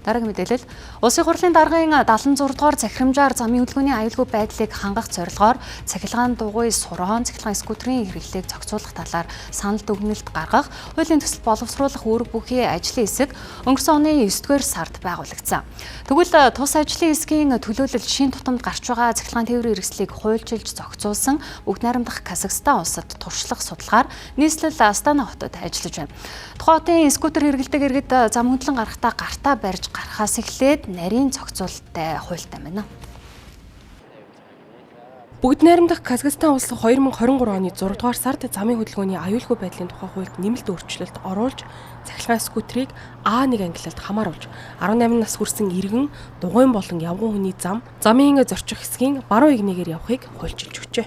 Дараагийн мэдээлэл Улсын хурлын даргын 76 дугаар захирамжаар замын хөдөлгөөний аюулгүй байдлыг хангах зорилгоор цахилгаан дугуй сургууль цахилгаан скутерийн хэрэглээг зохицуулах талаар санал дүгнэлт гаргах хуулийн төсөл боловсруулах үүрэг бүхий ажлын хэсэг өнгөрсөн оны 9-р сард байгуулагдсан. Тэгвэл тус ажлын хэсгийн төлөөлөл шин тутамд гарч байгаа цахилгаан тээврийн хэрэгслийг хуульчилж зохицуулсан бүгд найрамдах Казахстан улсад туршлах судалгаар нийслэл Астана хотод ажиллаж байна. Тухайн хотын скутер хэрэглэдэг иргэд зам хөдлөн гарахдаа гартаа барьж гарахаас эхлээд нарийн зохицуулалттай хуультай байна. Бүгд найрамдах Казахстан улс 2023 оны 6 дугаар сард замын хөдөлгөөний аюулгүй байдлын тухай хуульд нэмэлт өөрчлөлт оруулж цахилгаан скутерийг А1 ангиллалд хамааруулж 18 нас хүрсэн иргэн дугуйн болон явган хүний замын зорчих хэсгийн баруун игнэгээр явахыг хуульчилж өгчээ.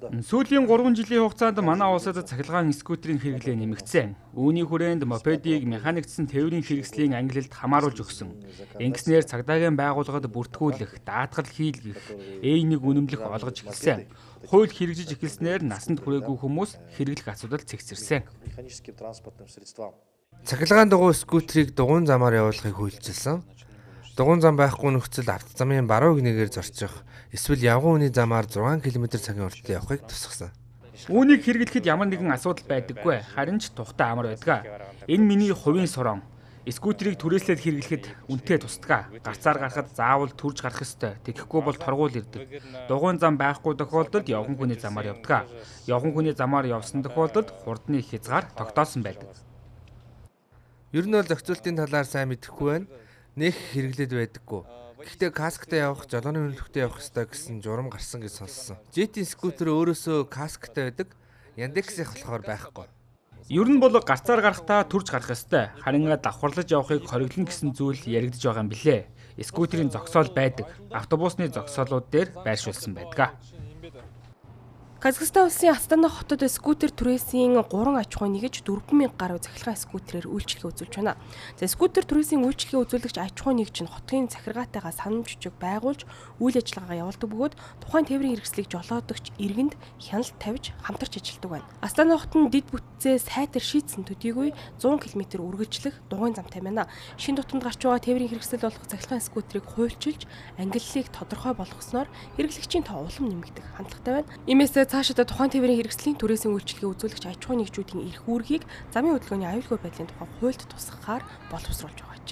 Сүүлийн 3 жилийн хугацаанд манай улсад цахилгаан скутерийн хэрэглээ нэмэгдсэн. Үүний хүрээнд мопедийг механикчсан тээврийн хэрэгслийн ангиллалд хамааруулж өгсөн. Ингэснээр цагдаагийн байгууллагад бүртгүүлэх, даатгал хийлгэх, A1 үнэмлэх олгож эхэлсэн. Хууль хэрэгжиж эхэлснээр насанд хүрээгүй хүмүүс хэрэглэх асуудал цэгцэрсэн. Цахилгаан дугуй скутерийг дугуйн замаар явуулахыг хуульчилсан. Дугуйн зам байхгүй нөхцөлд автозамын баруун игнэгээр зорчих, эсвэл явган хүний замаар 6 км/цагийн уртад явахыг тусгасан. Үүнийг хэрэглэхэд ямар нэгэн асуудал байдаггүй, харин ч тухтай амар байдаг. Энэ миний хувийн суран. Скутерийг түрээслээд хэрэглэхэд үнэтэй тусдаг. Гарцаар гарахад заавал түрж гарах ёстой. Тэгэхгүй бол торгуул ирдэг. Дугуйн зам байхгүй тохиолдолд явган хүний замаар явдаг. Явган хүний замаар явсан тохиолдолд хурдны хязгаар тогтоосон байдаг. Ер нь бол зохицуултын талаар сайн мэдэхгүй байна. Нэх хэрэглээд байдаггүй. Гэхдээ касктай явах, жолооны хөндлөлтөд явах ёстой гэсэн журам гарсан гэж сонссон. Жетийн скутер өөрөөсөө касктай байдаг. Яндексийнх болохоор байхгүй. Ер нь бол гарцаар гарахтаа түрж гарах ёстой. Харин давхарлаж явахыг хориглоно гэсэн зүйл яригдж байгаа юм билээ. Скутерийн зогсоол байдаг. Автобусны зогсоолууд дээр байршуулсан байдаг. Казахстан улсын Астана хотод скутер түрээсийн 3 аж ахуй нэгж 4,000 гаруй цахилгаан скутерээр үйлчилгээ үзүүлж байна. За скутер түрээсийн үйлчилгээ үзүүлэгч аж ахуй нэгж нь хотын захиргаатайгаа санам жижиг байгуулж үйл ажиллагаагаа явуулдаг бөгөөд тухайн тээврийн хэрэгслийг жолоодогч иргэнд хяналт тавьж хамтарч ажилладаг байна. Астана хот нь дэд бүтцээ сайтар шийдсэн төдийгүй 100 км үргэлжлэх дугуйн замтай байна. Шин тутамд гарч байгаа тээврийн хэрэгсэл болох цахилгаан скутерийг хуульчилж ангиллалыг тодорхой болгосноор хэрэглэгчийн тоо улам нэмэгдэх хандлагатай байна. Иймээс цаашид тухайн тээврийн хэрэгслийн түрээсийн үйлчилгээ үзүүлэгч аж ахуй нэгжүүдийн эрх үүргийг замын хөдөлгөөний аюулгүй байдлын тухай хуульд тусгахаар боловсруулж байгаа ч.